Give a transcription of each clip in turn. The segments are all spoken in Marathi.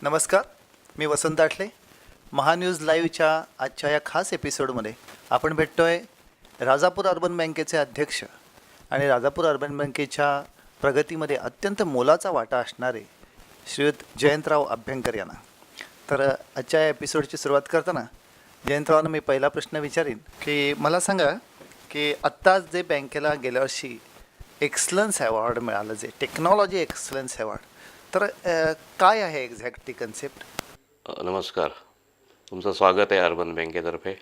नमस्कार, मी वसंत आठले. महान्यूज लाईव्हच्या आजच्या या खास एपिसोडमध्ये आपण भेटतोय राजापूर अर्बन बँकेचे अध्यक्ष आणि राजापूर अर्बन बँकेच्या प्रगतीमध्ये अत्यंत मोलाचा वाटा असणारे श्रीयुत जयंतराव अभ्यंकर यांना. तर आजच्या या एपिसोडची सुरुवात करताना जयंतरावांना मी पहिला प्रश्न विचारीन की मला सांगा की आत्ताच जे बँकेला गेल्या वर्षी एक्सलन्स अवॉर्ड मिळालं, जे टेक्नॉलॉजी एक्सलन्स अवॉर्ड, तर काय आहे एक्झॅक्ट ती कन्सेप्ट? नमस्कार, तुमचं स्वागत आहे अर्बन बँकेतर्फे.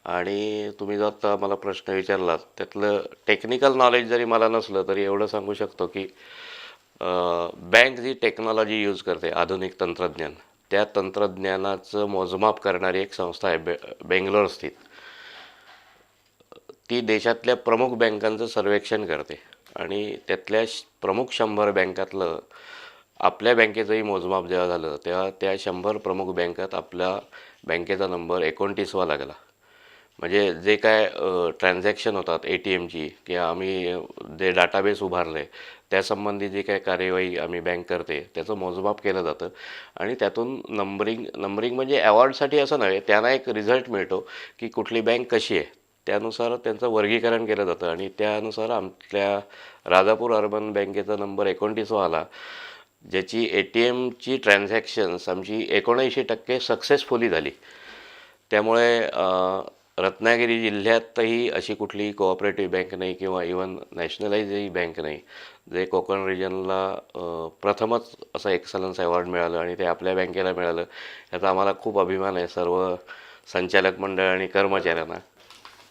आणि तुम्ही जो आत्ता मला प्रश्न विचारलात त्यातलं टेक्निकल नॉलेज जरी मला नसलं तरी एवढं सांगू शकतो की बँक जी टेक्नॉलॉजी यूज करते, आधुनिक तंत्रज्ञान, त्या तंत्रज्ञानाचं मोजमाप करणारी एक संस्था आहे बेंगलोर स्थित. ती देशातल्या प्रमुख बँकांचं सर्वेक्षण करते आणि त्यातल्या प्रमुख 100 बँकातलं आपल्या बँकेचंही मोजमाप जेव्हा झालं तेव्हा त्या 100 प्रमुख बँकात आपल्या बँकेचा नंबर 29वा लागला. म्हणजे जे काय ट्रान्झॅक्शन होतात ATMची किंवा आम्ही जे डाटाबेस उभारले त्यासंबंधी जी काय कार्यवाही आम्ही बँक करते त्याचं मोजमाप केलं जातं आणि त्यातून नंबरिंग म्हणजे अवॉर्डसाठी असं नव्हे, त्यांना एक रिझल्ट मिळतो की कुठली बँक कशी आहे, त्यानुसार त्यांचं वर्गीकरण केलं जातं आणि त्यानुसार आपल्या राजापूर अर्बन बँकेचा नंबर 29वा आला, ज्याची ATMची ट्रान्झॅक्शन्स आमची 79% सक्सेसफुली झाली. त्यामुळे रत्नागिरी जिल्ह्यातही अशी कुठली कोऑपरेटिव्ह बँक नाही किंवा इवन नॅशनलाइजही बँक नाही जे कोकण रिजनला प्रथमच असं एक्सलन्स अवॉर्ड मिळालं आणि ते आपल्या बँकेला मिळालं. याचा आम्हाला खूप अभिमान आहे सर्व संचालक मंडळ आणि कर्मचाऱ्यांना.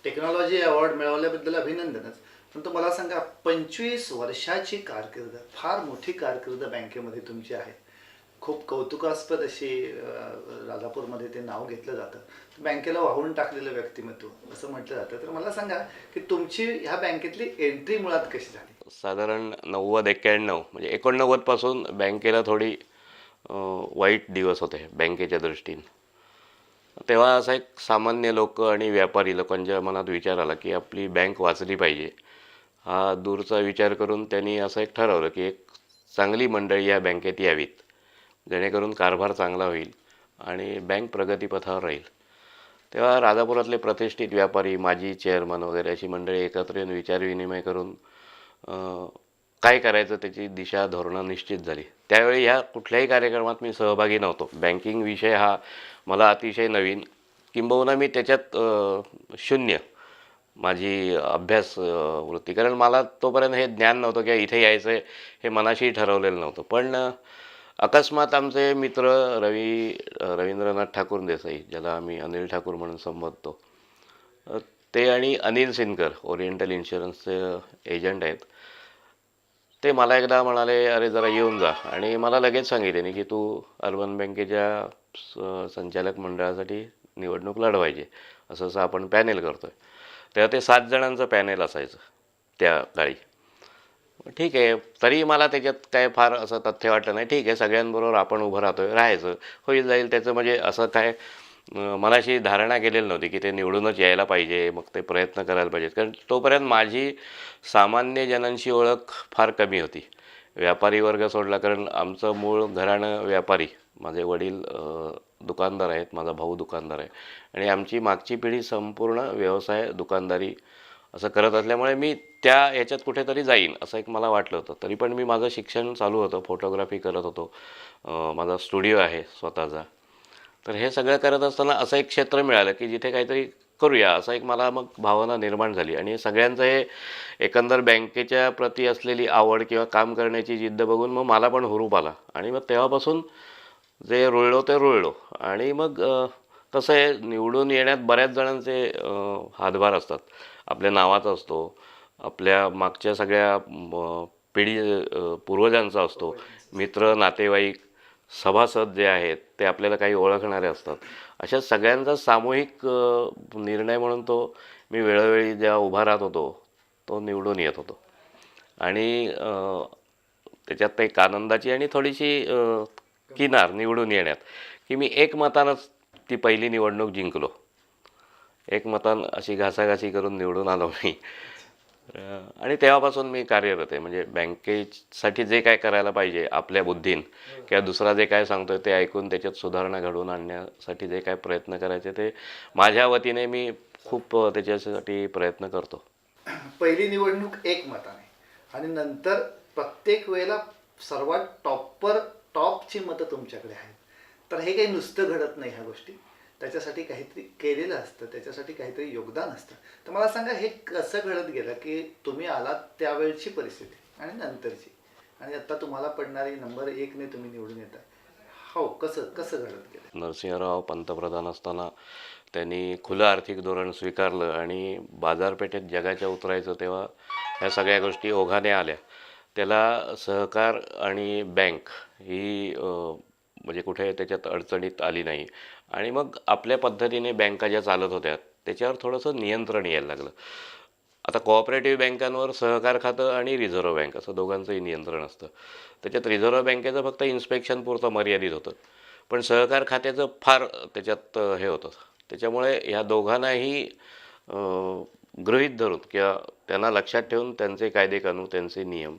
टेक्नॉलॉजी अवॉर्ड मिळवल्याबद्दल अभिनंदनच. पण तुम्हाला सांगा, 25 वर्षाची कारकीर्द, फार मोठी कारकीर्द बँकेमध्ये तुमची आहे. खूप कौतुकास्पद अशी राजापूरमध्ये ते नाव घेतलं जातं. बँकेला वाहून टाकलेलं व्यक्तिमत्व असं म्हटलं जातं. तर मला सांगा की तुमची ह्या बँकेतली एंट्री मुळात कशी झाली? साधारण 90-91 म्हणजे 89 पासून बँकेला थोडी वाईट दिवस होते बँकेच्या दृष्टीने. तेव्हा असा एक सामान्य लोक आणि व्यापारी लोकांच्या मनात विचार आला की आपली बँक वाचली पाहिजे. हा दूरचा विचार करून त्यांनी असं एक ठरवलं की एक चांगली मंडळी या बँकेत यावीत जेणेकरून कारभार चांगला होईल आणि बँक प्रगतीपथावर राहील. तेव्हा राजापुरातले प्रतिष्ठित व्यापारी, माजी चेअरमन वगैरे अशी मंडळी एकत्र येऊन विचारविनिमय करून काय करायचं त्याची दिशा धोरणं निश्चित झाली. त्यावेळी ह्या कुठल्याही कार्यक्रमात मी सहभागी नव्हतो. बँकिंग विषय हा मला अतिशय नवीन, किंबहुना मी त्याच्यात शून्य माझी अभ्यास वृत्ती, कारण मला तोपर्यंत हे ज्ञान नव्हतं की इथे यायचं आहे, हे मनाशी ठरवलेलं नव्हतं. पण अकस्मात आमचे मित्र रवींद्रनाथ ठाकूर देसाई, ज्याला आम्ही अनिल ठाकूर म्हणून संबोधतो, ते आणि अनिल सिनकर ओरिएंटल इन्शुरन्सचे एजंट आहेत, ते मला एकदा म्हणाले, अरे जरा येऊन जा. आणि मला लगेच सांगितले की तू अर्बन बँकेच्या संचालक मंडळासाठी निवडणूक लढवायची, असं आपण पॅनेल करतो आहे. तेव्हा ते 7 जणांचं पॅनेल असायचं त्या काळी. ठीक आहे, तरी मला त्याच्यात काय फार असं तथ्य वाटलं नाही. ठीक आहे, सगळ्यांबरोबर आपण उभं राहतोय, राहायचं, होईल जाईल त्याचं. म्हणजे असं काय मनाशी धारणा केलेली नव्हती की ते निवडूनच यायला पाहिजे, मग ते प्रयत्न करायला पाहिजेत, कारण तोपर्यंत माझी सामान्य जनांशी ओळख फार कमी होती. व्यापारी वर्ग सोडला, कारण आमचं मूळ घराणं व्यापारी, माझे वडील दुकानदार आहेत, माझा भाऊ दुकानदार आहे आणि आमची मागची पिढी संपूर्ण व्यवसाय दुकानदारी असं करत असल्यामुळे मी त्या ह्याच्यात कुठेतरी जाईन असं एक मला वाटलं होतं. तरी पण मी माझं शिक्षण चालू होतं, फोटोग्राफी करत होतो, माझा स्टुडिओ आहे स्वतःचा. तर हे सगळं करत असताना असं एक क्षेत्र मिळालं की जिथे काहीतरी करूया, असं एक मला मग भावना निर्माण झाली. आणि सगळ्यांचं हे एकंदर बँकेच्या प्रती असलेली आवड किंवा काम करण्याची जिद्द बघून मग मला पण हुरूप आला आणि मग तेव्हापासून जे रुळलो ते रुळलो. आणि मग कसं आहे, निवडून येण्यात बऱ्याच जणांचे हातभार असतात. आपल्या नावाचा असतो, आपल्या मागच्या सगळ्या पिढी पूर्वजांचा असतो, मित्र, नातेवाईक, सभासद जे आहेत ते आपल्याला काही ओळखणारे असतात. अशा सगळ्यांचा सामूहिक निर्णय म्हणून तो मी वेळोवेळी जेव्हा उभा राहत होतो तो निवडून येत होतो. आणि त्याच्यात एक आनंदाची आणि थोडीशी किनार निवडून येण्यात की मी एक मतानंच ती पहिली निवडणूक जिंकलो. एक मतान अशी घासाघासी करून निवडून आलो मी. आणि तेव्हापासून मी कार्यरत आहे. म्हणजे बँकेसाठी जे काय करायला पाहिजे आपल्या बुद्धीन किंवा दुसरा जे काय सांगतोय ते ऐकून त्याच्यात सुधारणा घडवून आणण्यासाठी जे काय प्रयत्न करायचे ते माझ्या वतीने मी खूप त्याच्यासाठी प्रयत्न करतो. पहिली निवडणूक एक मताने आणि नंतर प्रत्येक वेळेला सर्वात टॉपची मतं तुमच्याकडे आहेत. तर हे काही नुसतं घडत नाही ह्या गोष्टी. त्याच्यासाठी काहीतरी केलेलं असतं, त्याच्यासाठी काहीतरी योगदान असतं. तर मला सांगा हे कसं घडत गेलं की तुम्ही आलात त्यावेळची परिस्थिती आणि नंतरची आणि आता तुम्हाला पडणारी नंबर 1ने तुम्ही निवडून येताय. हो, कसं कसं घडत गेलं? नरसिंहराव पंतप्रधान असताना त्यांनी खुलं आर्थिक धोरण स्वीकारलं आणि बाजारपेठेत जगाच्या उतरायचं तेव्हा ह्या सगळ्या गोष्टी ओघाने आल्या. त्याला सहकार आणि बँक ही म्हणजे कुठे त्याच्यात अडचणीत आली नाही आणि मग आपल्या पद्धतीने बँका ज्या चालत होत्या त्याच्यावर थोडंसं नियंत्रण यायला लागलं. आता कोऑपरेटिव्ह बँकांवर सहकार खातं आणि रिझर्व्ह बँक असं दोघांचंही नियंत्रण असतं. त्याच्यात रिझर्व्ह बँकेचं फक्त इन्स्पेक्शन पुरतं मर्यादित होतं, पण सहकार खात्याचं फार त्याच्यात हे होतं. त्याच्यामुळे ह्या दोघांनाही गृहीत धरून किंवा त्यांना लक्षात ठेवून त्यांचे कायदे कानून त्यांचे नियम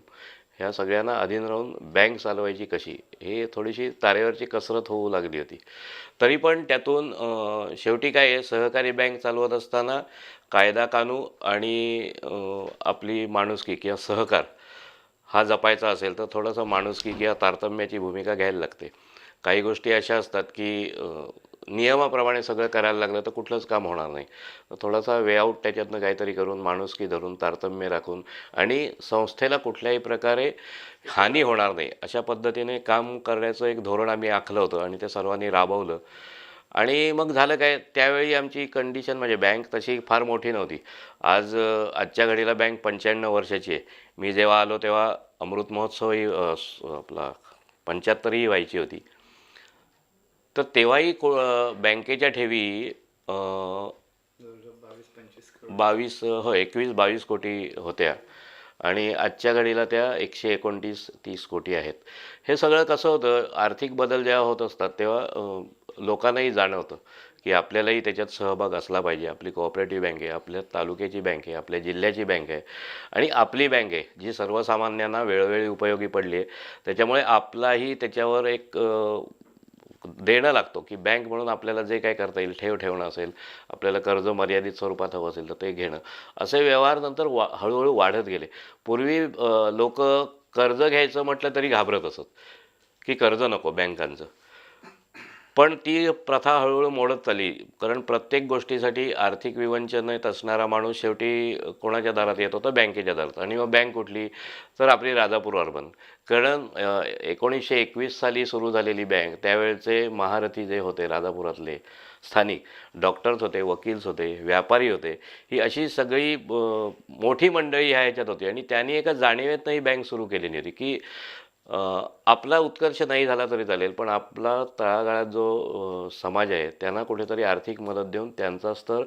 ह्या सगळ्यांना अधीन राहून बँक चालवायची कशी हे थोडीशी तारेवरची कसरत होऊ लागली होती. तरी पण त्यातून शेवटी काय आहे, सहकारी बँक चालवत असताना कायदा कानून आणि आपली माणुसकी किंवा सहकार हा जपायचा असेल तर थोडंसं माणुसकी किंवा तारतम्याची भूमिका घ्यायला लागते. काही गोष्टी अशा असतात की नियमाप्रमाणे सगळं करायला लागलं तर कुठलंच काम होणार नाही. तर थोडासा वे आऊट त्याच्यातनं काहीतरी करून माणुसकी धरून तारतम्य राखून आणि संस्थेला कुठल्याही प्रकारे हानी होणार नाही अशा पद्धतीने काम करण्याचं एक धोरण आम्ही आखलं होतं आणि ते सर्वांनी राबवलं. आणि मग झालं काय, त्यावेळी आमची कंडिशन म्हणजे बँक तशी फार मोठी नव्हती. आजच्या घडीला बँक 95 वर्षाची आहे. मी जेव्हा आलो तेव्हा अमृत महोत्सवही आपला 75ही व्हायची होती. तर तेव्हाही बँकेच्या ठेवी 21-22 कोटी होत्या आणि आजच्या घडीला त्या 129-30 कोटी आहेत. हे सगळं कसं होतं, आर्थिक बदल जेव्हा होत असतात तेव्हा लोकांनाही जाणवतं की आपल्यालाही त्याच्यात सहभाग असला पाहिजे. आपली कोऑपरेटिव्ह बँक आहे, आपल्या तालुक्याची बँक आहे, आपल्या जिल्ह्याची बँक आहे आणि आपली बँक आहे जी सर्वसामान्यांना वेळोवेळी उपयोगी पडली आहे. त्याच्यामुळे आपलाही त्याच्यावर एक देणं लागतो की बँक म्हणून आपल्याला जे काय करता येईल, ठेवणं असेल, आपल्याला कर्ज मर्यादित स्वरूपात हवं असेल तर ते घेणं, असे व्यवहार नंतर हळूहळू वाढत गेले. पूर्वी लोक कर्ज घ्यायचं म्हटलं तरी घाबरत असत की कर्ज नको बँकांचं, पण ती प्रथा हळूहळू मोडत चालली. कारण प्रत्येक गोष्टीसाठी आर्थिक विवंचनेत असणारा माणूस शेवटी कोणाच्या दारात येतो तर बँकेच्या दारात. आणि मग बँक कुठली तर आपली राजापूर अर्बन. कारण 1921 साली सुरू झालेली बँक, त्यावेळचे महारथी जे होते राजापुरातले स्थानिक डॉक्टर्स होते, वकील्स होते, व्यापारी होते, ही अशी सगळी मोठी मंडळी ह्या ह्याच्यात होती आणि त्यांनी एका जाणीवेतनं ही बँक सुरू केलेली होती की आपला उत्कर्ष नाही झाला तरी चालेल, पण आपला तळागाळात जो समाज आहे त्यांना कुठेतरी आर्थिक मदत देऊन त्यांचा स्तर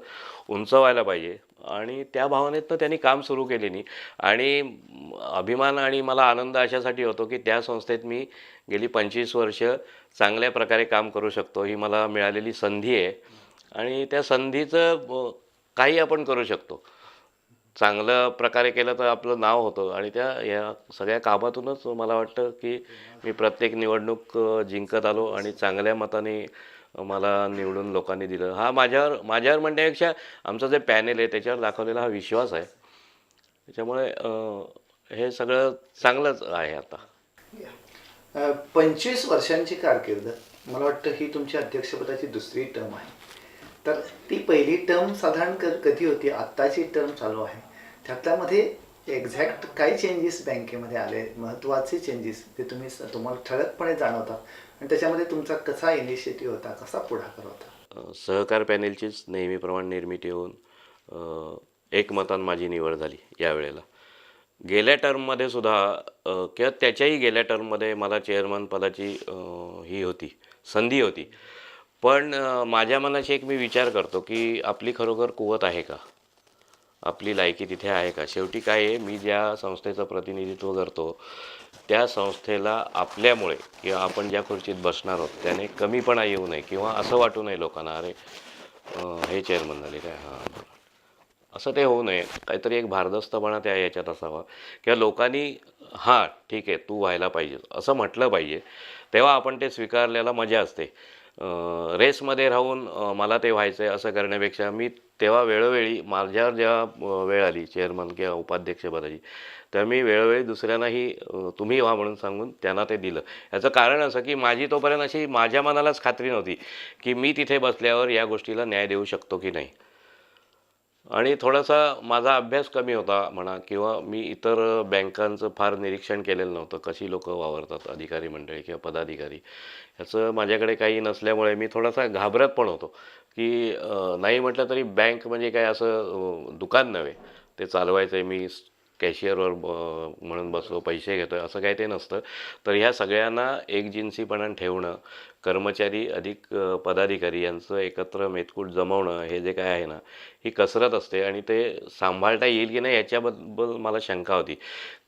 उंचवायला पाहिजे आणि त्या भावनेतनं त्यांनी काम सुरू केले नाही. आणि अभिमान आणि मला आनंद अशासाठी होतो की त्या संस्थेत मी गेली 25 वर्ष चांगल्या प्रकारे काम करू शकतो. ही मला मिळालेली संधी आहे आणि त्या संधीचं काही आपण करू शकतो. चांगल्या प्रकारे केलं तर आपलं नाव होतं आणि या सगळ्या कामातूनच मला वाटतं की मी प्रत्येक निवडणूक जिंकत आलो आणि चांगल्या मताने मला निवडून लोकांनी दिलं. हा माझ्यावर म्हणण्यापेक्षा आमचं जे पॅनेल आहे त्याच्यावर दाखवलेला हा विश्वास आहे. त्याच्यामुळे हे सगळं चांगलंच आहे. आता 25 वर्षांची कारकीर्द, मला वाटतं ही तुमच्या अध्यक्षपदाची दुसरी टर्म आहे. तर ती पहिली टर्म साधारण कधी होती, आत्ताची टर्म चालू आहे, त्याच्यामध्ये एक्झॅक्ट काय चेंजेस बँकेमध्ये आले, महत्त्वाचे चेंजेस ते तुम्हाला ठळकपणे जाणवतात आणि त्याच्यामध्ये तुमचा कसा इनिशिएटिव्ह होता, कसा पुढाकार होता? सहकार पॅनेलचीच नेहमीप्रमाणे निर्मिती होऊन एकमतानं माझी निवड झाली यावेळेला. गेल्या टर्ममध्ये सुद्धा किंवा त्याच्याही गेल्या टर्ममध्ये मला चेअरमन पदाची ही होती, संधी होती. पण माझ्या मनाशी एक मी विचार करतो की आपली खरोखर कुवत आहे का, आपली लायकी तिथे आहे का. शेवटी काय आहे, मी ज्या संस्थेचं प्रतिनिधित्व करतो त्या संस्थेला आपल्यामुळे किंवा आपण ज्या खुर्चीत बसणार आहोत त्याने कमीपणा येऊ नये किंवा असं वाटू नये लोकांना, अरे हे चेअरमन झाले काय, हां असं ते होऊ नये. काहीतरी एक भारदस्तपणा त्या याच्यात असावा किंवा लोकांनी हां, ठीक आहे, तू व्हायला पाहिजे असं म्हटलं पाहिजे. तेव्हा आपण ते स्वीकारल्याला मजा असते. रेसमध्ये राहून मला ते व्हायचं आहे असं करण्यापेक्षा मी तेव्हा वेळोवेळी माझ्यावर जेव्हा वेळ आली चेअरमन किंवा उपाध्यक्षपदाची, तेव्हा मी वेळोवेळी दुसऱ्यांनाही तुम्ही व्हा म्हणून सांगून त्यांना ते दिलं. याचं कारण असं की माझी तोपर्यंत अशी माझ्या मनालाच खात्री नव्हती की मी तिथे बसल्यावर या गोष्टीला न्याय देऊ शकतो की नाही. आणि थोडासा माझा अभ्यास कमी होता म्हणा किंवा मी इतर बँकांचं फार निरीक्षण केलेलं नव्हतं, कशी लोकं वावरतात अधिकारी मंडळी किंवा पदाधिकारी. ह्याचं माझ्याकडे काही नसल्यामुळे मी थोडासा घाबरत पण होतो की नाही म्हटलं तरी बँक म्हणजे काय असं दुकान नव्हे. ते चालवायचं आहे मी कॅशियरवर म्हणून बसलो पैसे घेतो आहे असं काही ते नसतं. तर ह्या सगळ्यांना एकजिन्सीपणाने ठेवणं, कर्मचारी अधिक पदाधिकारी यांचं एकत्र मेतकूट जमवणं हे जे काय आहे ना, ही कसरत असते आणि ते सांभाळता येईल की नाही याच्याबद्दल मला शंका होती.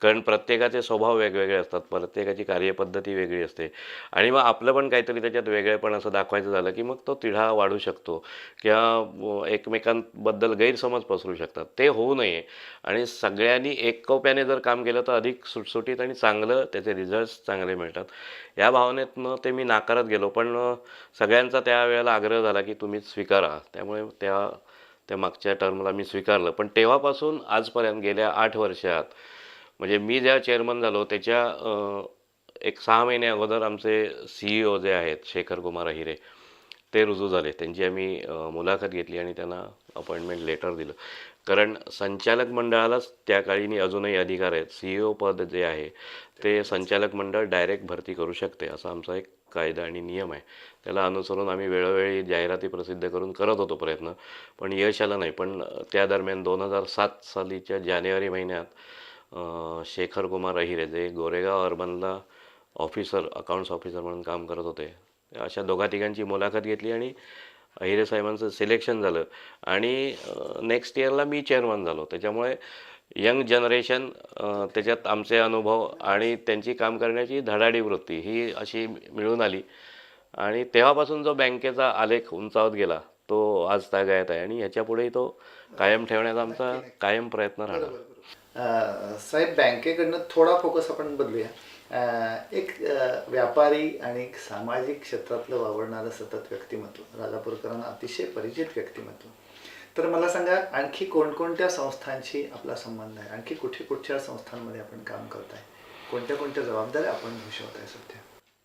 कारण प्रत्येकाचे स्वभाव वेगवेगळे असतात, प्रत्येकाची कार्यपद्धती वेगळी असते आणि मग आपलं पण काहीतरी त्याच्यात वेगळेपण असं दाखवायचं झालं की मग तो तिढा वाढू शकतो किंवा एकमेकांबद्दल गैरसमज पसरू शकतात. ते होऊ नये आणि सगळ्यांनी एकोप्याने जर काम केलं तर अधिक सुटसुटीत आणि चांगलं त्याचे रिझल्ट्स चांगले मिळतात. या भावनेतनं ते मी नाकारत गेलो. पण सगळ्यांचा त्यावेळेला आग्रह झाला की तुम्हीच स्वीकारा. त्यामुळे त्या मागच्या टर्मला मी स्वीकारलं. पण तेव्हापासून आजपर्यंत गेल्या 8 वर्षात म्हणजे मी जेव्हा चेअरमन झालो त्याच्या एक 6 महिने अगोदर आमचे CEO जे आहेत शेखर कुमार अहिरे ते रुजू झाले. त्यांची आम्ही मुलाखत घेतली आणि त्यांना अपॉइंटमेंट लेटर दिलं. कारण संचालक मंडळालाच त्या काळी अजूनही अधिकार आहेत. CEO पद जे आहे ते संचालक मंडळ डायरेक्ट भरती करू शकते असा आमचा एक कायदा आणि नियम आहे. त्याला अनुसरून आम्ही वेळोवेळी जाहिराती प्रसिद्ध करून करत होतो प्रयत्न, पण यश आलं नाही. पण त्या दरम्यान 2007 सालीच्या जानेवारी महिन्यात शेखर कुमार अहिरे जे गोरेगाव अर्बनला अकाउंट्स ऑफिसर म्हणून काम करत होते, अशा दोघा तिघांची मुलाखत घेतली आणि अहिरे साहेबांचं सिलेक्शन झालं आणि नेक्स्ट इयरला मी चेअरमन झालो. त्याच्यामुळे यंग जनरेशन त्याच्यात आमचे अनुभव आणि त्यांची काम करण्याची धडाडी वृत्ती ही अशी मिळून आली आणि तेव्हापासून जो बँकेचा आलेख उंचावत गेला तो आज तागायत आहे आणि ह्याच्यापुढेही तो कायम ठेवण्याचा आमचा कायम प्रयत्न राहणार. साहेब, बँकेकडनं थोडा फोकस आपण बदलूया. एक व्यापारी आणि एक सामाजिक क्षेत्रातलं वावरणारं सतत व्यक्तिमत्व, राजापूरकरांना अतिशय परिचित व्यक्तिमत्व. तर मला सांगा, आणखी कोणकोणत्या संस्थांशी आपला संबंध आहे? आणखी कुठच्या संस्थांमध्ये आपण काम करताय? कोणत्या जबाबदाऱ्या आपण भूषवताय सध्या?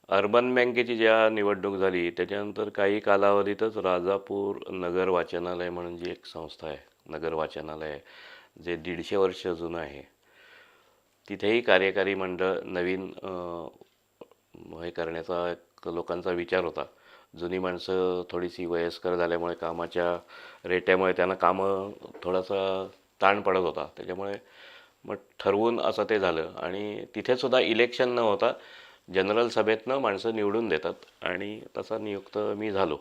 अर्बन बँकेची ज्या निवडणूक झाली त्याच्यानंतर काही कालावधीतच राजापूर नगर वाचनालय म्हणून जी एक संस्था आहे, नगर वाचनालय जे 150 वर्ष जुनं आहे, तिथेही कार्यकारी मंडळ नवीन हे करण्याचा एक लोकांचा विचार होता. जुनी माणसं थोडीशी वयस्कर झाल्यामुळे कामाच्या रेट्यामुळे त्यांना कामं थोडासा ताण पडत होता. त्याच्यामुळे मग ठरवून असं ते झालं आणि तिथेसुद्धा इलेक्शन न होता जनरल सभेतनं माणसं निवडून देतात आणि तसा नियुक्त मी झालो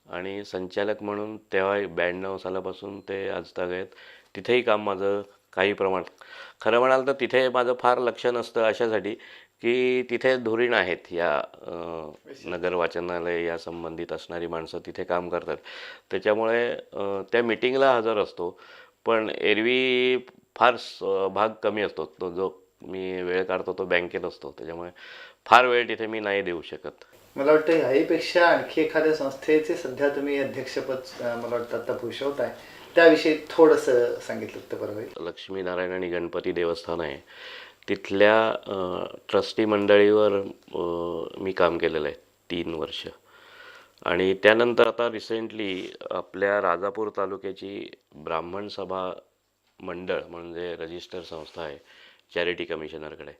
आणि संचालक म्हणून तेव्हा 92 सालापासून ते आजतागायत तिथेही काम माझं काही प्रमाणात. खरं म्हणाल तर तिथे माझं फार लक्ष नसतं अशासाठी की तिथे धुरीण आहेत या नगर वाचनालय या संबंधित असणारी माणसं तिथे काम करतात. त्याच्यामुळे त्या मिटिंगला हजर असतो पण एरवी फार भाग कमी असतो. तो जो मी वेळ काढतो तो बँकेत असतो, त्याच्यामुळे फार वेळ तिथे मी नाही देऊ शकत. मला वाटतं ह्याहीपेक्षा आणखी एखाद्या संस्थेचे सध्या तुम्ही अध्यक्षपद मला वाटतं आता भूषवताय, त्याविषयी थोडंसं सांगितलं तर बरं होईल. लक्ष्मीनारायण आणि गणपती देवस्थान आहे, तिथल्या ट्रस्टी मंडळीवर मी काम केलेलं आहे 3 वर्ष आणि त्यानंतर आता रिसेंटली आपल्या राजापूर तालुक्याची ब्राह्मण सभा मंडळ म्हणजे रजिस्टर संस्था आहे चॅरिटी कमिशनरकडे.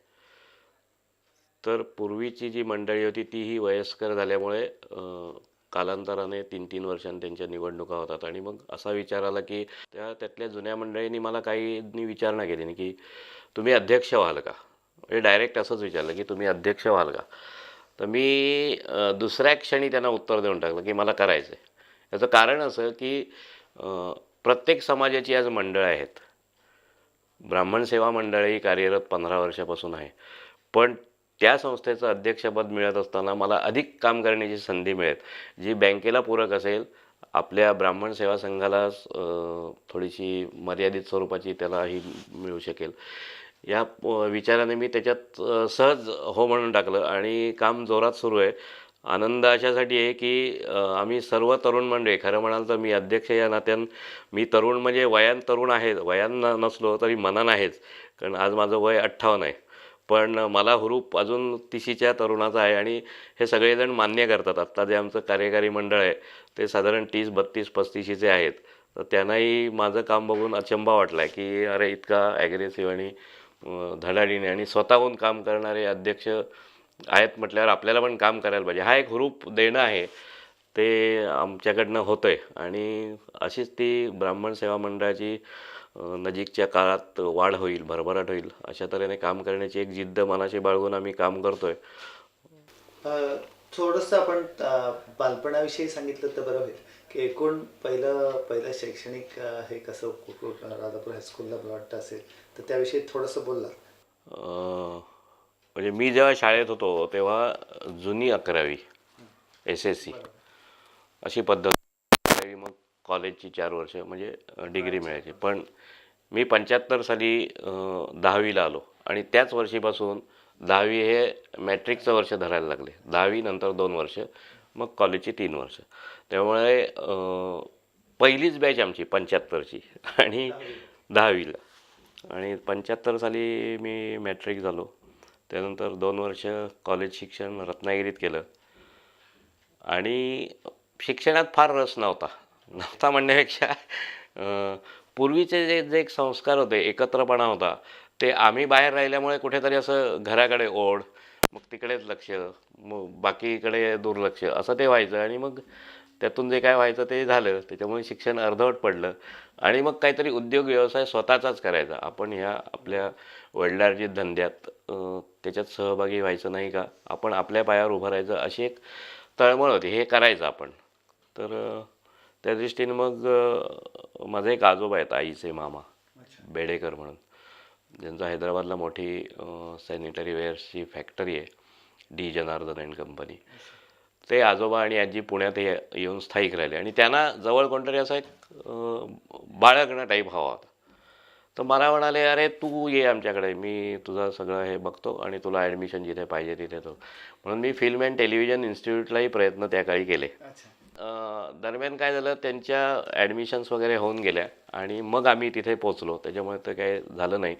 तर पूर्वीची जी मंडळी होती तीही वयस्कर झाल्यामुळे कालांतराने 3-3 वर्षांनी त्यांच्या निवडणुका होतात आणि मग असा विचार आला की त्यातल्या जुन्या मंडळींनी मला काही विचारणा केली नाही की तुम्ही अध्यक्ष व्हाल का. म्हणजे डायरेक्ट असंच विचारलं की तुम्ही अध्यक्ष व्हाल का. तर मी दुसऱ्या क्षणी त्यांना उत्तर देऊन टाकलं की मला करायचं आहे. याचं कारण असं की प्रत्येक समाजाची आज मंडळं आहेत. ब्राह्मण सेवा मंडळही कार्यरत 15 वर्षापासून आहे, पण त्या संस्थेचं अध्यक्षपद मिळत असताना मला अधिक काम करण्याची संधी मिळेल जी बँकेला पूरक असेल आपल्या ब्राह्मण सेवा संघाला थोडीशी मर्यादित स्वरूपाची त्याला ही मिळू शकेल या विचाराने मी त्याच्यात सहज हो म्हणून टाकलं आणि काम जोरात सुरू आहे. आनंद अशासाठी आहे की आम्ही सर्व तरुण मंडळी, खरं म्हणाल तर मी अध्यक्ष या नात्यानं मी तरुण म्हणजे वयान तरुण आहे, वयान नसलो तरी मनानं आहेच, कारण आज माझं वय 58 आहे. पण मला हुरूप अजून 30च्या तरुणाचा आहे आणि हे सगळेजण मान्य करतात. आत्ता जे आमचं कार्यकारी मंडळ आहे ते साधारण 30, 32, 35चे आहेत. तर त्यांनाही माझं काम बघून अचंबा वाटला आहे की अरे इतका ॲग्रेसिव्ह आणि धडाडीने आणि स्वतःहून काम करणारे अध्यक्ष आहेत म्हटल्यावर आपल्याला पण काम करायला पाहिजे. हा एक हुरूप देणं आहे, ते आमच्याकडनं होतं आहे आणि अशीच ती ब्राह्मण सेवा मंडळाची नजीकच्या काळात वाढ होईल, भरभराट होईल अशा तऱ्हेने काम करण्याची एक जिद्द मनाशी बाळगून आम्ही काम करतो आहे. थोडंसं आपण बालपणाविषयी सांगितलं तर बरं होईल की एकूण पहिलं पहिलं शैक्षणिक हे कसं राजापूर हायस्कूलला मला वाटतं असेल, तर त्याविषयी थोडंसं बोलला. म्हणजे मी जेव्हा शाळेत होतो तेव्हा जुनी 11वी SSC अशी पद्धत, 11वी मग कॉलेजची 4 वर्ष म्हणजे डिग्री मिळायची. पण मी 75 साली 10वीला आलो आणि त्याच वर्षीपासून 10वी हे मॅट्रिकचं वर्ष धरायला लागले. 10वी नंतर 2 वर्ष, मग कॉलेजची 3 वर्ष. त्यामुळे पहिलीच बॅच आमची 75ची आणि 10वीला आणि 75 साली मी मॅट्रिक झालो. त्यानंतर 2 वर्ष कॉलेज शिक्षण रत्नागिरीत केलं आणि शिक्षणात फार रस नव्हता. नव्हता म्हणण्यापेक्षा पूर्वीचे जे जे एक संस्कार होते, एकत्रपणा होता, ते आम्ही बाहेर राहिल्यामुळे कुठेतरी असं घराकडे ओढ, मग तिकडेच लक्ष, मग बाकीकडे दुर्लक्ष असं ते व्हायचं आणि मग त्यातून जे काय व्हायचं ते झालं. त्याच्यामुळे शिक्षण अर्धवट पडलं आणि मग काहीतरी उद्योग व्यवसाय स्वतःचाच करायचा. आपण ह्या आपल्या वडिलांच्या धंद्यात त्याच्यात सहभागी व्हायचं नाही का, आपण आपल्या पायावर उभं राहायचं अशी एक तळमळ होती. हे करायचं आपण. तर त्या दृष्टीने मग माझे एक आजोबा आहेत, आईचे मामा बेडेकर म्हणून, ज्यांचं हैदराबादला मोठी सॅनिटरी वेअर्सची फॅक्टरी आहे, डी जनार्दन अँड कंपनी. ते आजोबा आणि आजी पुण्यात येऊन स्थायिक राहिले आणि त्यांना जवळ कोणतरी असा एक बाळगणं टाईप हवा होता. तर मला म्हणाले, अरे तू ये आमच्याकडे, मी तुझं सगळं हे बघतो आणि तुला ॲडमिशन जिथे पाहिजे तिथे तो. म्हणून मी फिल्म अँड टेलिव्हिजन इन्स्टिट्यूटलाही प्रयत्न त्या काळी केले. दरम्यान काय झालं, त्यांच्या ॲडमिशन्स वगैरे होऊन गेल्या आणि मग आम्ही तिथे पोचलो. त्याच्यामुळे ते काही झालं नाही.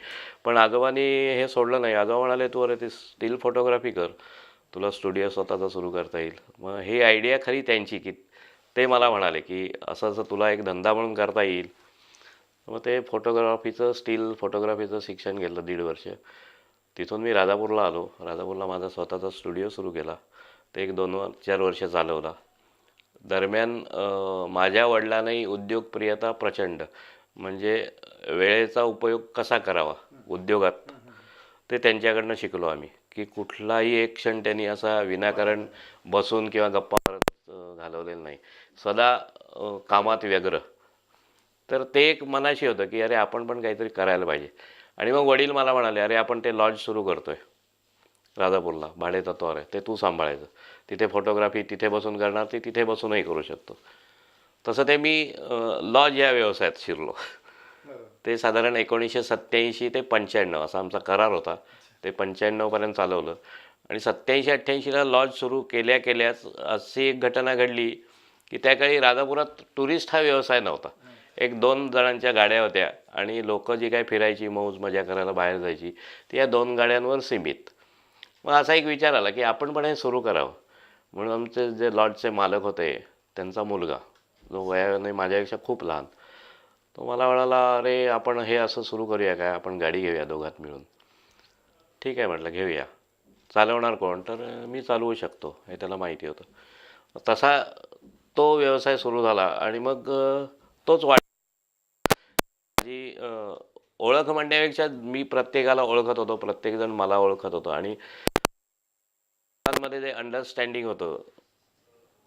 पण आजोबांनी हे सोडलं नाही. आजोबा म्हणाले, तू अरे ते स्टील फोटोग्राफी कर, तुला स्टुडिओ स्वतःचा सुरू करता येईल. मग ही आयडिया खरी त्यांची, की ते मला म्हणाले की असं असं तुला एक धंदा म्हणून करता येईल. मग ते फोटोग्राफीचं, स्टील फोटोग्राफीचं शिक्षण घेतलं 1.5 वर्ष. तिथून मी राजापूरला आलो. राजापूरला माझा स्वतःचा स्टुडिओ सुरू केला. ते एक 2-4 वर्ष चालवला. दरम्यान माझ्या वडिलांनाही उद्योगप्रियता प्रचंड, म्हणजे वेळेचा उपयोग कसा करावा उद्योगात, ते त्यांच्याकडनं शिकलो आम्ही. की कुठलाही एक क्षण त्यांनी असा विनाकारण बसून किंवा गप्पा मारत घालवलेला नाही. सदा कामात व्यग्र. तर ते एक मनाशी होतं की अरे आपण पण काहीतरी करायला पाहिजे. आणि मग वडील मला म्हणाले, अरे आपण ते लॉज सुरू करतोय राजापूरला, भाडेतत्त्वावर आहे, ते तू सांभाळायचं. तिथे फोटोग्राफी तिथे बसून करणार, ती तिथे बसूनही करू शकतो. तसं ते मी लॉज या व्यवसायात शिरलो. ते साधारण 1987 ते 95 असा आमचा करार होता. ते 95पर्यंत चालवलं आणि 87-88ला लॉज सुरू केल्या केल्याच अशी एक घटना घडली की त्या काळी राजापुरात टुरिस्ट हा व्यवसाय नव्हता. 1-2 जणांच्या गाड्या होत्या आणि लोक जी काय फिरायची, मौज मजा करायला बाहेर जायची, ती या 2 गाड्यांवर सीमित. मग असा एक विचार आला की आपण पण हे सुरू करावं. म्हणून आमचे जे लॉजचे मालक होते, त्यांचा मुलगा जो वयाने माझ्यापेक्षा खूप लहान, तो मला म्हणाला, अरे आपण हे असं सुरू करूया काय, आपण गाडी घेऊया दोघात मिळून. ठीक आहे म्हटलं, घेऊया. चालवणार कोण, तर मी चालवू शकतो हे त्याला माहिती होतं. तसा तो व्यवसाय सुरू झाला आणि मग तोच माझी ओळख म्हणण्यापेक्षा मी प्रत्येकाला ओळखत होतो, प्रत्येकजण मला ओळखत होतं आणि मध्ये जे अंडरस्टँडिंग होतं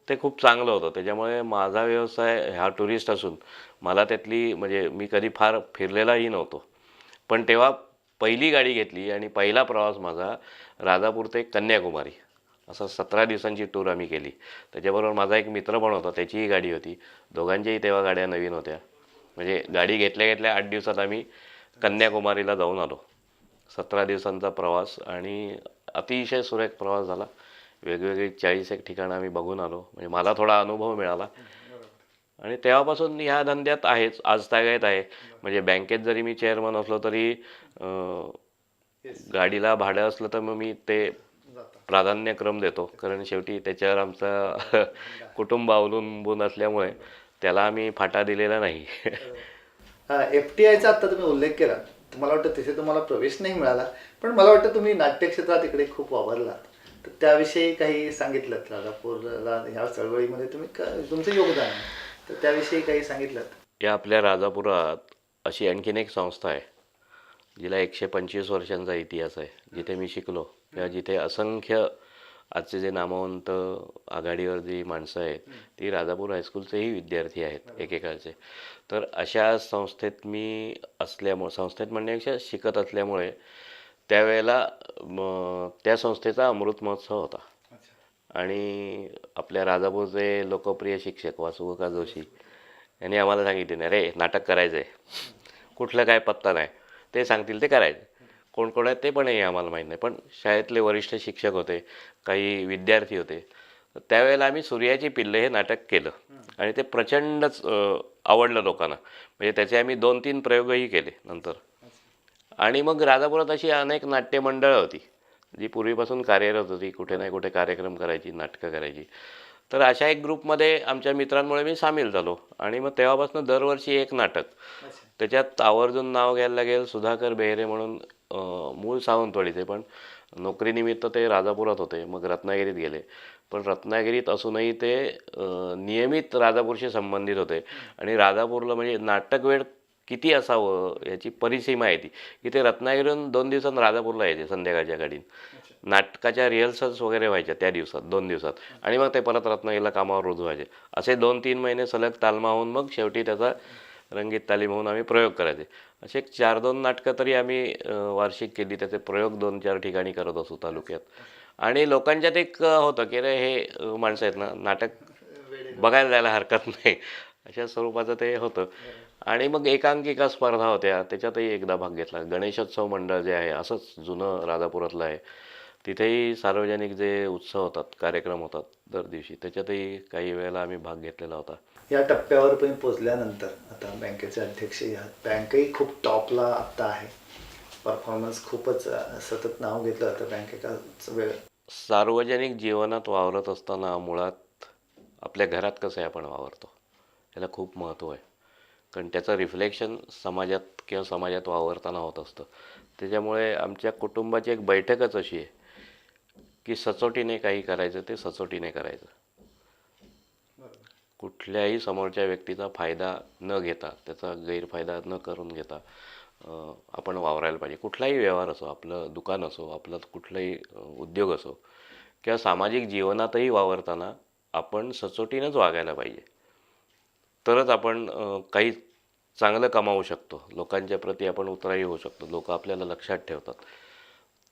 ते खूप चांगलं होतं. त्याच्यामुळे माझा व्यवसाय हा टुरिस्ट असून मला त्यातली म्हणजे मी कधी फार फिरलेलाही नव्हतो. पण तेव्हा पहिली गाडी घेतली आणि पहिला प्रवास माझा राजापूर ते कन्याकुमारी असं 17 दिवसांची टूर आम्ही केली. त्याच्याबरोबर माझा एक मित्र पण होता, त्याचीही गाडी होती. दोघांच्याही तेव्हा गाड्या नवीन होत्या. म्हणजे गाडी घेतल्या घेतल्या 8 दिवसात आम्ही कन्याकुमारीला जाऊन आलो. 17 दिवसांचा प्रवास आणि अतिशय सुरेख प्रवास झाला. वेगवेगळी 40 ठिकाणं आम्ही बघून आलो. म्हणजे मला थोडा अनुभव मिळाला आणि तेव्हापासून ह्या धंद्यात आहेच, आजतागायत आहे. म्हणजे बँकेत जरी मी चेअरमन असलो तरी गाडीला भाडं असलं तर मग मी ते प्राधान्यक्रम देतो, कारण शेवटी त्याच्यावर आमचं कुटुंब अवलंबून असल्यामुळे त्याला आम्ही फाटा दिलेला नाही. FTIचा आता तुम्ही उल्लेख केला. मला वाटतं तिथे तुम्हाला प्रवेश नाही मिळाला, पण मला वाटतं तुम्ही नाट्यक्षेत्रात इकडे खूप वावरलात. तर त्याविषयी काही सांगितलं राजापूरला ह्या चळवळीमध्ये तुमचं योगदान आहे, तर त्याविषयी काही सांगितलं? या आपल्या राजापुरात अशी आणखीन एक संस्था आहे जिला 125 वर्षांचा इतिहास आहे, जिथे मी शिकलो किंवा जिथे असंख्य आजचे जे नामवंत आघाडीवर जी माणसं आहेत ती राजापूर हायस्कूलचेही विद्यार्थी आहेत एकेकाळचे. तर अशा संस्थेत मी असल्यामुळे, संस्थेत म्हणण्यापेक्षा शिकत असल्यामुळे त्यावेळेला त्या संस्थेचा अमृत महोत्सव होता आणि आपल्या राजापूरचे लोकप्रिय शिक्षक वासुकाका जोशी यांनी आम्हाला सांगितले, नाही रे नाटक करायचं आहे, कुठलं काय पत्ता नाही, ते सांगतील ते करायचं. कोण कोण आहेत ते पणही आम्हाला माहीत नाही, पण शाळेतले वरिष्ठ शिक्षक होते, काही विद्यार्थी होते. तर त्यावेळेला आम्ही सूर्याची पिल्लं हे नाटक केलं आणि ते प्रचंडच आवडलं लोकांना. म्हणजे त्याचे आम्ही 2-3 प्रयोगही केले नंतर. आणि मग राजापुरात अशी अनेक नाट्यमंडळं होती जी पूर्वीपासून कार्यरत होती, कुठे ना कुठे कार्यक्रम करायची, नाटकं करायची. तर अशा एक ग्रुपमध्ये आमच्या मित्रांमुळे मी सामील झालो आणि मग तेव्हापासून दरवर्षी एक नाटक. त्याच्यात आवर्जून नाव घ्यायला लागेल सुधाकर बेहरे म्हणून, मूळ सावंतवाडीचे पण नोकरीनिमित्त ते राजापुरात होते, मग रत्नागिरीत गेले. पण रत्नागिरीत असूनही ते नियमित राजापूरशी संबंधित होते आणि राजापूरला म्हणजे नाटक वेळ किती असावं याची परिसीमा आहे ती, की ते रत्नागिरीहून 2 दिवसांत राजापूरला यायचे संध्याकाळच्या गाडीत. नाटकाच्या रिहर्सल्स वगैरे व्हायच्या त्या दिवसात, 2 दिवसात, आणि मग ते परत रत्नागिरीला कामावर रुजू व्हायचे. असे 2-3 महिने सलग तालमा होऊन मग शेवटी त्याचा रंगीत तालीम होऊन आम्ही प्रयोग करायचे. असे 4-2 नाटकं तरी आम्ही वार्षिक केली. त्याचे प्रयोग 2-4 ठिकाणी करत असू तालुक्यात. आणि लोकांच्यात एक होतं की रे हे माणसं आहेत ना, नाटक बघायला जायला हरकत नाही, अशा स्वरूपाचं ते होतं. आणि मग एकांकिका स्पर्धा होत्या, त्याच्यातही एकदा भाग घेतला. गणेशोत्सव मंडळ जे आहे असंच जुनं राजापुरातलं आहे, तिथेही सार्वजनिक जे उत्सव होतात, कार्यक्रम होतात दर दिवशी, त्याच्यातही काही वेळेला आम्ही भाग घेतलेला होता. या टप्प्यावर पण पोचल्यानंतर आता बँकेचे अध्यक्ष आहात, बँकही खूप टॉपला आत्ता आहे, परफॉर्मन्स खूपच सतत नाव घेतलं जातं बँकेचा वेळ. सार्वजनिक जीवनात वावरत असताना मुळात आपल्या घरात कसं आहे आपण वावरतो याला खूप महत्त्व आहे, कारण त्याचं रिफ्लेक्शन समाजात किंवा समाजात वावरताना होत असतं. त्याच्यामुळे आमच्या कुटुंबाची एक बैठकच अशी आहे की सचोटीने काही करायचं ते सचोटीने करायचं. कुठल्याही समोरच्या व्यक्तीचा फायदा न घेता, त्याचा गैरफायदा न करून घेता आपण वावरायला पाहिजे. कुठलाही व्यवहार असो, आपलं दुकान असो, आपलं कुठलाही उद्योग असो किंवा सामाजिक जीवनातही वावरताना आपण सचोटीनंच वागायला पाहिजे. तरच आपण काही चांगलं कमावू शकतो, लोकांच्या प्रती आपण उतराई होऊ शकतो, लोक आपल्याला लक्षात ठेवतात.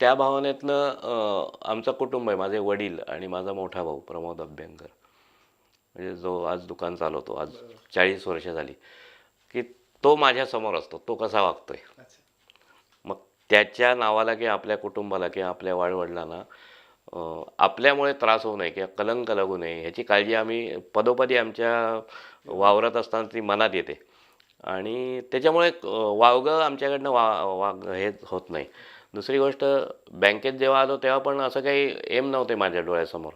त्या भावनेतनं आमचं कुटुंब आहे, माझे वडील आणि माझा मोठा भाऊ प्रमोद अभ्यंकर, म्हणजे जो आज दुकान चालवतो, आज 40 वर्ष झाली, की तो माझ्यासमोर असतो, तो कसा वागतोय. मग त्याच्या नावाला किंवा आपल्या कुटुंबाला किंवा आपल्या वाडवडिलांना आपल्यामुळे त्रास होऊ नये किंवा कलंक लागू नये ह्याची काळजी आम्ही पदोपदी आमच्या वावरत असताना ती मनात येते. आणि त्याच्यामुळे वावगं आमच्याकडनं वाग हे होत नाही. दुसरी गोष्ट, बँकेत जेव्हा आलो तेव्हा पण असं काही एम नव्हते माझ्या डोळ्यासमोर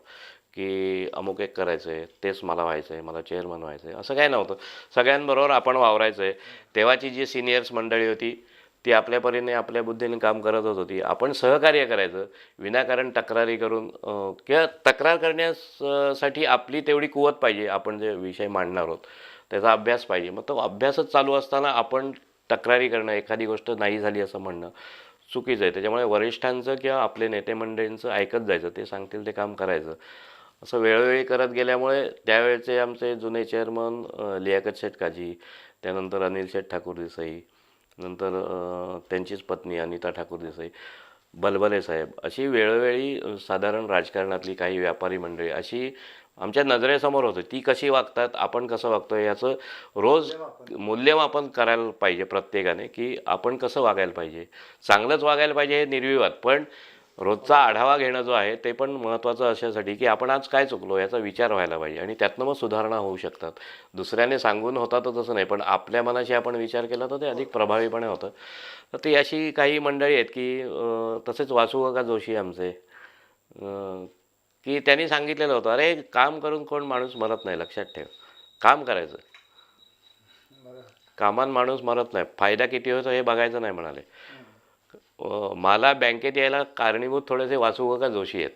की अमुक एक करायचं आहे, तेच मला व्हायचं आहे, मला चेअरमन व्हायचं आहे, असं काही नव्हतं. सगळ्यांबरोबर आपण वावरायचं आहे. तेव्हाची जी सिनियर्स मंडळी होती ती आपल्या परीने आपल्या बुद्धीने काम करतच होती. आपण सहकार्य करायचं, विनाकारण तक्रारी करून किंवा तक्रार करण्यासाठी आपली तेवढी कुवत पाहिजे. आपण जे विषय मांडणार आहोत त्याचा अभ्यास पाहिजे. मग तो अभ्यासच चालू असताना आपण तक्रारी करणं, एखादी गोष्ट नाही झाली असं म्हणणं चुकीचं आहे. त्याच्यामुळे वरिष्ठांचं किंवा आपले नेते मंडळींचं ऐकत जायचं, ते सांगतील ते काम करायचं. असं वेळोवेळी करत गेल्यामुळे त्यावेळचे आमचे जुने चेअरमन लियाकत शेठ काजी, त्यानंतर अनिल शेठ ठाकूर देसाई, नंतर त्यांचीच पत्नी अनिता ठाकूर देसाई, बलबले साहेब अशी वेळोवेळी साधारण राजकारणातली काही व्यापारी मंडळी अशी आमच्या नजरेसमोर होते. ती कशी वागतात, आपण कसं वागतोय याचं रोज मूल्यमापन करायला पाहिजे प्रत्येकाने, की आपण कसं वागायला पाहिजे. चांगलंच वागायला पाहिजे हे निर्विवाद, पण रोजचा आढावा घेणं जो आहे ते पण महत्त्वाचं अशासाठी की आपण आज काय चुकलो याचा विचार व्हायला पाहिजे आणि त्यातनं मग सुधारणा होऊ शकतात. दुसऱ्याने सांगून होता तर तसं नाही, पण आपल्या मनाशी आपण विचार केला तर ते अधिक प्रभावीपणे होतं. तर ती अशी काही मंडळी आहेत की तसेच वासुकाका जोशी आमचे, की त्यांनी सांगितलेलं होतं, अरे काम करून कोण माणूस मरत नाही, लक्षात ठेव. काम करायचं, कामान माणूस मरत नाही, फायदा किती होतो हे बघायचं नाही म्हणाले. मला बँकेत यायला कारणीभूत थोडेसे वासुकाका जोशी आहेत.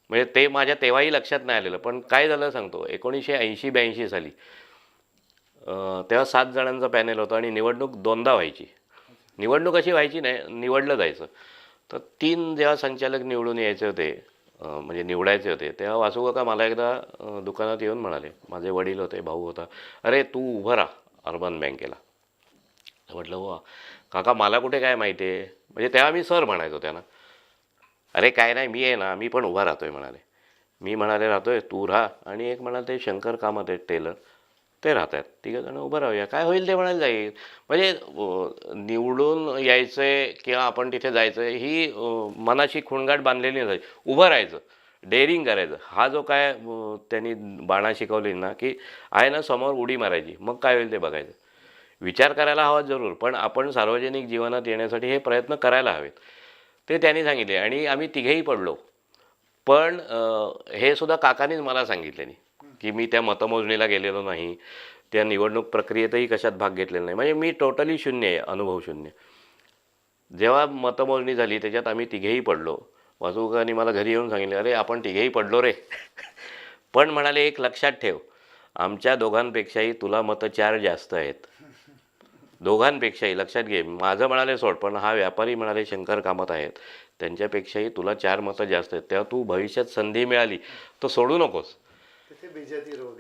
म्हणजे ते माझ्या तेव्हाही लक्षात नाही आलेलं, पण काय झालं सांगतो. 1980-82 साली तेव्हा 7 जणांचा पॅनेल होता आणि निवडणूक दोनदा व्हायची. निवडणूक अशी व्हायची नाही, निवडलं जायचं. तर 3 जेव्हा संचालक निवडून यायचे होते, म्हणजे निवडायचे होते, तेव्हा वासुकाका मला एकदा दुकानात येऊन म्हणाले, माझे वडील होते, भाऊ होता, अरे तू उभं राहा अर्बन बँकेला. म्हटलं हो काका, मला कुठे काय माहिती आहे. म्हणजे तेव्हा मी सर म्हणायचो त्यांना. अरे काय नाही, मी आहे ना, मी पण उभा राहतोय म्हणाले. मी म्हणाले राहतोय, तू राहा, आणि एक म्हणाले ते शंकर कामत आहेत टेलर, ते राहत आहेत, तिघंजणं उभं राहूया, काय होईल ते म्हणायला जाईल. म्हणजे निवडून यायचंय किंवा आपण तिथे जायचं ही मनाची खुणगाठ बांधलेली नाही, उभं राहायचं, डेअरिंग करायचं. हा जो काय त्यांनी बाणा शिकवली ना, की आहे ना समोर उडी मारायची, मग काय होईल ते बघायचं. विचार करायला हवा जरूर, पण आपण सार्वजनिक जीवनात येण्यासाठी हे प्रयत्न करायला हवेत. ते त्यांनी सांगितले आणि आम्ही तिघेही पडलो. पण हे सुद्धा काकांनीच मला सांगितले नाही, की मी त्या मतमोजणीला गेलेलो नाही, त्या निवडणूक प्रक्रियेतही कशात भाग घेतलेला नाही. म्हणजे मी टोटली शून्य आहे, अनुभव शून्य. जेव्हा मतमोजणी झाली त्याच्यात आम्ही तिघेही पडलो. वासुकाकांनी मला घरी येऊन सांगितले, अरे आपण तिघेही पडलो रे. पण म्हणाले एक लक्षात ठेव, आमच्या दोघांपेक्षाही तुला मतं 4 जास्त आहेत. दोघांपेक्षाही लक्षात घे. माझं म्हणाले सोड, पण हा व्यापारी म्हणाले शंकर कामत आहेत, त्यांच्यापेक्षाही तुला 4 मतं जास्त आहेत. तेव्हा तू भविष्यात संधी मिळाली तर सोडू नकोस,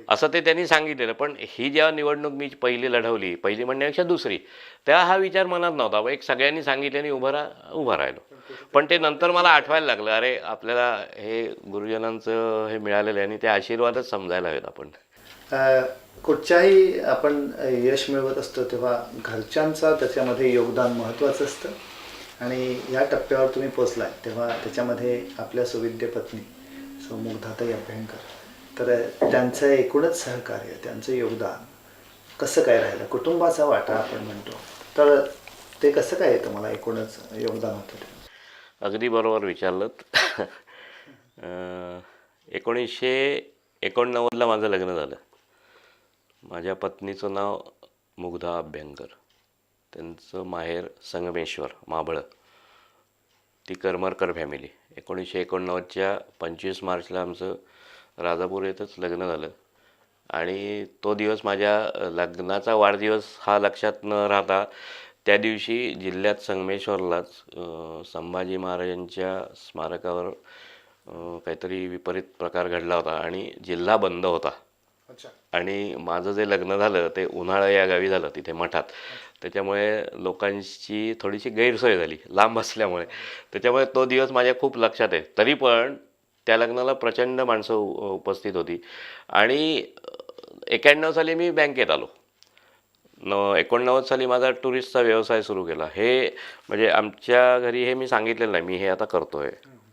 असं ते त्यांनी सांगितलेलं. पण ही जेव्हा निवडणूक मी पहिली लढवली, पहिली म्हणण्यापेक्षा दुसरी, तेव्हा हा विचार मनात नव्हता. एक सगळ्यांनी सांगितल्याने उभं राहिलो. पण ते नंतर मला आठवायला लागलं, अरे आपल्याला हे गुरुजनांचं हे मिळालेलं आहे आणि ते आशीर्वादच समजायला हवेत आपण. कुठच्याही आपण यश मिळवत असतो तेव्हा घरच्यांचा त्याच्यामध्ये योगदान महत्त्वाचं असतं. आणि या टप्प्यावर तुम्ही पोचलाय तेव्हा त्याच्यामध्ये आपल्या सुविद्य पत्नी सौ मुग्धाताई अभ्यंकर, तर त्यांचं एकूणच सहकार्य, त्यांचं योगदान कसं काय राहिलं, कुटुंबाचा वाटा आपण म्हणतो, तर ते कसं काय येतं मला एकूणच योगदान होतं. अगदी बरोबर विचारलं. 1989ला माझं लग्न झालं. माझ्या पत्नीचं नाव मुग्धा अभ्यंकर, त्यांचं माहेर संगमेश्वर माबळ, ती करमरकर फॅमिली. 1989च्या 25 मार्चला आमचं राजापूर येथंच लग्न झालं. आणि तो दिवस माझ्या लग्नाचा वाढदिवस हा लक्षात न राहता त्या दिवशी जिल्ह्यात संगमेश्वरलाच संभाजी महाराजांच्या स्मारकावर काहीतरी विपरीत प्रकार घडला होता आणि जिल्हा बंद होता. आणि माझं जे लग्न झालं ते उन्हाळा या गावी झालं, तिथे मठात. त्याच्यामुळे लोकांची थोडीशी गैरसोय झाली लांब असल्यामुळे. त्याच्यामुळे तो दिवस माझ्या खूप लक्षात आहे. तरी पण त्या लग्नाला प्रचंड माणसं उपस्थित होती. आणि 91 साली मी बँकेत आलो. 89 साली माझा टुरिस्टचा व्यवसाय सुरू केला. हे म्हणजे आमच्या घरी हे मी सांगितलेलं नाही, मी हे आता करतो आहे.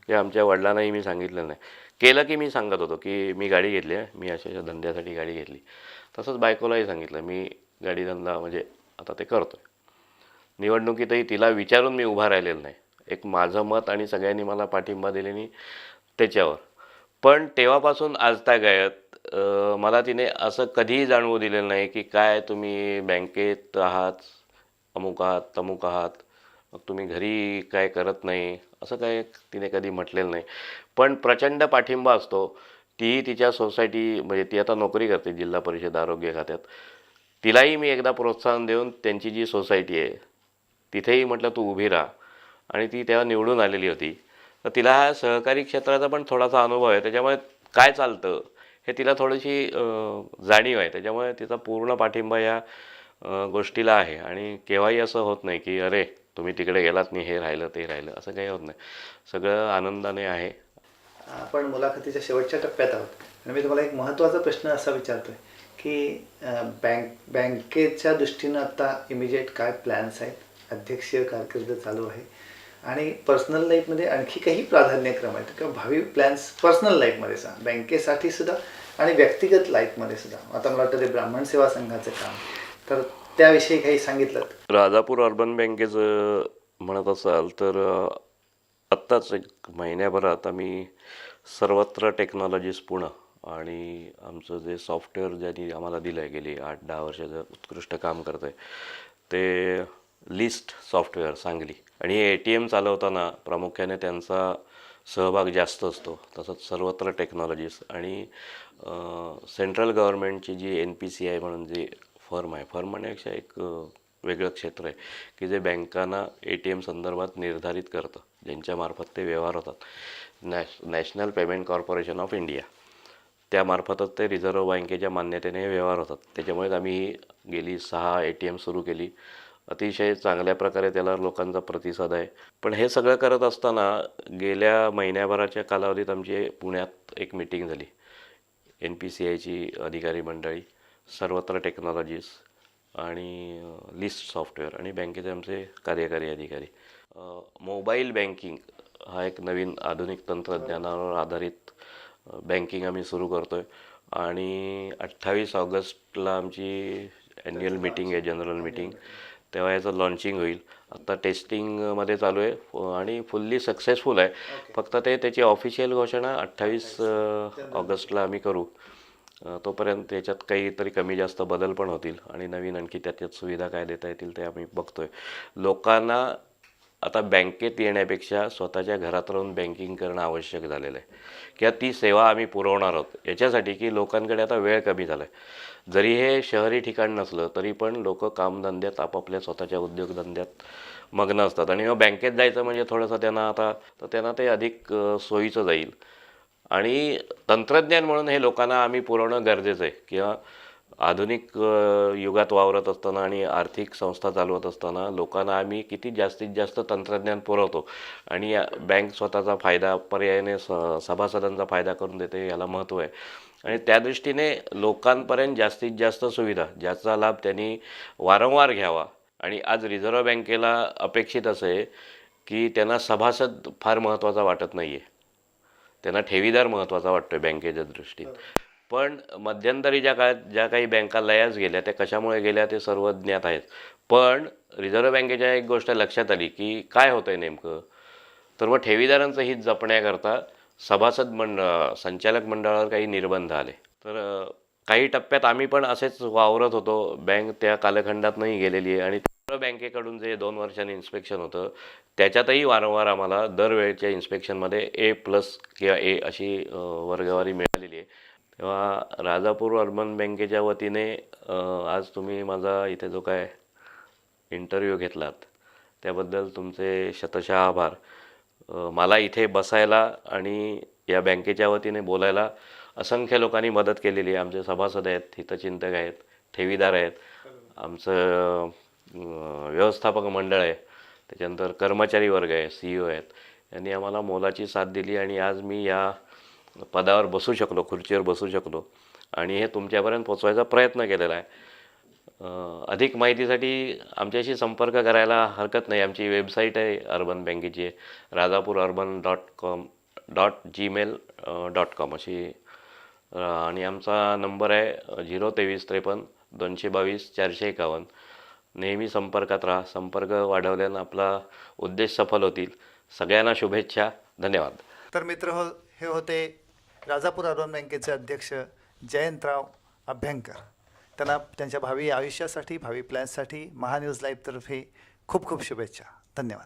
हे आमच्या वडिलांनाही मी सांगितलेलं नाही. केलं की मी सांगत होतो की मी गाडी घेतली आहे, मी अशा धंद्यासाठी गाडी घेतली. तसंच बायकोलाही सांगितलं, मी गाडी धंदा म्हणजे आता ते करतो आहे. निवडणुकीतही तिला विचारून मी उभा राहिलेलं नाही. एक माझं मत आणि सगळ्यांनी मला पाठिंबा दिल्याने त्याच्यावर. पण तेव्हापासून आजतागायत मला तिने असं कधीही जाणवू दिलेलं नाही की काय तुम्ही बँकेत आहात, अमुक आहात, तमुक आहात, मग तुम्ही घरी काय करत नाही, असं काय तिने कधी म्हटलेलं नाही. पण प्रचंड पाठिंबा असतो. तीही तिच्या सोसायटी, म्हणजे ती आता नोकरी करते जिल्हा परिषद आरोग्य खात्यात, तिलाही मी एकदा प्रोत्साहन देऊन त्यांची जी सोसायटी आहे तिथेही म्हटलं तू उभी राहा. आणि ती तेव्हा निवडून आलेली होती. तर तिला हा सहकारी क्षेत्राचा पण थोडासा अनुभव आहे, त्याच्यामुळे काय चालतं हे तिला थोडीशी जाणीव आहे. त्याच्यामुळे तिचा पूर्ण पाठिंबा या गोष्टीला आहे. आणि केव्हाही असं होत नाही की अरे तुम्ही तिकडे गेलात नाही, हे राहिलं ते राहिलं असं काही होत नाही. सगळं आनंदाने आहे. आपण मुलाखतीच्या शेवटच्या टप्प्यात आहोत आणि मी तुम्हाला एक महत्त्वाचा प्रश्न असा विचारतोय की बँकेच्या दृष्टीनं आता इमिजिएट काय प्लॅन्स आहेत, अध्यक्षीय कारकीर्द चालू आहे आणि पर्सनल लाईफमध्ये आणखी काही प्राधान्यक्रम आहेत किंवा भावी प्लॅन्स पर्सनल लाईफमध्ये सुद्धा, बँकेसाठी सुद्धा आणि व्यक्तिगत लाईफमध्ये सुद्धा. आता मला वाटतं ते ब्राह्मण सेवा संघाचं काम, तर त्याविषयी काही सांगितलं. राजापूर अर्बन बँकेचं म्हणत असाल तर आत्ताच एक महिन्याभरात आम्ही सर्वत्र टेक्नॉलॉजीज पुणे आणि आमचं जे सॉफ्टवेअर ज्यांनी आम्हाला दिलं आहे, गेली 8-10 वर्षाचं उत्कृष्ट काम करतं आहे ते लिस्ट सॉफ्टवेअर सांगली. आणि ATM चालवताना प्रामुख्याने त्यांचा सहभाग जास्त असतो. तसंच सर्वत्र टेक्नॉलॉजीज आणि सेंट्रल गव्हर्नमेंटची जी NPCI म्हणून जी फर्म आहे, फर्म म्हणण्यापेक्षा एक वेगळं क्षेत्र आहे की जे बँकांना ATM संदर्भात निर्धारित करतं, ज्यांच्यामार्फत ते व्यवहार होतात. National payment corporation of India, त्यामार्फतच ते रिझर्व्ह बँकेच्या मान्यतेने हे व्यवहार होतात. त्याच्यामुळेच आम्ही ही गेली 6 ATM सुरू केली. अतिशय चांगल्या प्रकारे त्याला लोकांचा प्रतिसाद आहे. पण हे सगळं करत असताना गेल्या महिन्याभराच्या कालावधीत आमची पुण्यात एक मीटिंग झाली. NPCIची अधिकारी मंडळी, सर्वत्र टेक्नॉलॉजीज आणि लिस्ट सॉफ्टवेअर आणि बँकेचे आमचे कार्यकारी अधिकारी. मोबाईल बँकिंग हा एक नवीन आधुनिक तंत्रज्ञानावर आधारित बँकिंग आम्ही सुरू करतो आहे आणि 28 ऑगस्टला आमची ॲन्युअल मीटिंग आहे, जनरल मीटिंग, तेव्हा याचं लॉन्चिंग होईल. आत्ता टेस्टिंगमध्ये चालू आहे आणि फुल्ली सक्सेसफुल आहे. फक्त त्याची ऑफिशियल घोषणा 28 ऑगस्टला आम्ही करू. तोपर्यंत त्याच्यात काहीतरी कमी जास्त बदल पण होतील आणि नवीन आणखी त्याच्यात सुविधा काय देता येतील ते आम्ही बघतो आहे. लोकांना आता बँकेत येण्यापेक्षा स्वतःच्या घरात राहून बँकिंग करणं आवश्यक झालेलं आहे किंवा ती सेवा आम्ही पुरवणार आहोत याच्यासाठी की लोकांकडे आता वेळ कमी झाला आहे. जरी हे शहरी ठिकाण नसलं तरी पण लोक कामधंद्यात आपापल्या स्वतःच्या उद्योगधंद्यात मग्न असतात आणि मग बँकेत जायचं म्हणजे थोडंसं त्यांना ते अधिक सोयीचं जाईल. आणि तंत्रज्ञान म्हणून हे लोकांना आम्ही पुरवणं गरजेचं आहे. किंवा आधुनिक युगात वावरत असताना आणि आर्थिक संस्था चालवत असताना लोकांना आम्ही किती जास्तीत जास्त तंत्रज्ञान पुरवतो आणि बँक स्वतःचा फायदा पर्यायाने सभासदांचा फायदा करून देते, याला महत्त्व आहे. आणि त्या दृष्टीने लोकांपर्यंत जास्तीत जास्त सुविधा ज्याचा लाभ त्यांनी वारंवार घ्यावा. आणि आज रिझर्व्ह बँकेला अपेक्षित असं आहे की त्यांना सभासद फार महत्त्वाचा वाटत नाही आहे, त्यांना ठेवीदार महत्त्वाचा वाटतो आहे बँकेच्या दृष्टीत. पण मध्यंतरी ज्या काळात ज्या काही बँका लयाच गेल्या त्या कशामुळे गेल्या ते सर्व ज्ञात आहेत. पण रिझर्व्ह बँकेच्या एक गोष्ट लक्षात आली की काय होतं आहे नेमकं, तर मग ठेवीदारांचं हित जपण्याकरता संचालक मंडळावर काही निर्बंध आले. तर काही टप्प्यात आम्ही पण असेच वावरत होतो. बँक त्या कालखंडातनंही गेलेली आहे आणि बँकेकडून जे 2 वर्षांनी इन्स्पेक्शन होतं त्याच्यातही वारंवार आम्हाला दरवेळच्या इन्स्पेक्शनमध्ये A+ किंवा A अशी वर्गवारी मिळालेली आहे. तेव्हा राजापूर अर्बन बँकेच्या वतीने आज तुम्ही माझा इथे जो काय इंटरव्ह्यू घेतलात त्याबद्दल तुमचे शतशः आभार. मला इथे बसायला आणि या बँकेच्या वतीने बोलायला असंख्य लोकांनी मदत केलेली आहे. आमचे सभासद आहेत, हितचिंतक आहेत, ठेवीदार आहेत, आमचं व्यवस्थापक मंडळ आहे, त्याच्यानंतर कर्मचारी वर्ग आहे, CEO आहेत, यांनी आम्हाला मोलाची साथ दिली आणि आज मी या पदावर बसू शकलो, खुर्चीवर बसू शकलो आणि हे तुमच्यापर्यंत पोचवायचा प्रयत्न केलेला आहे. अधिक माहितीसाठी आमच्याशी संपर्क करायला हरकत नाही. आमची वेबसाईट आहे अर्बन बँकेची आहे, rajapururbangmail.com अशी. आणि आमचा नंबर आहे 02353 222 451. नेहमी संपर्कात राहा. संपर्क वाढवल्यानं आपला उद्देश सफल होतील. सगळ्यांना शुभेच्छा. धन्यवाद. तर मित्र हे होते राजापूर अर्बन बँकेचे अध्यक्ष जयंतराव अभ्यंकर. त्यांना त्यांच्या भावी आयुष्यासाठी, भावी प्लॅन्ससाठी महान्यूज लाईव्हतर्फे खूप खूप शुभेच्छा. धन्यवाद.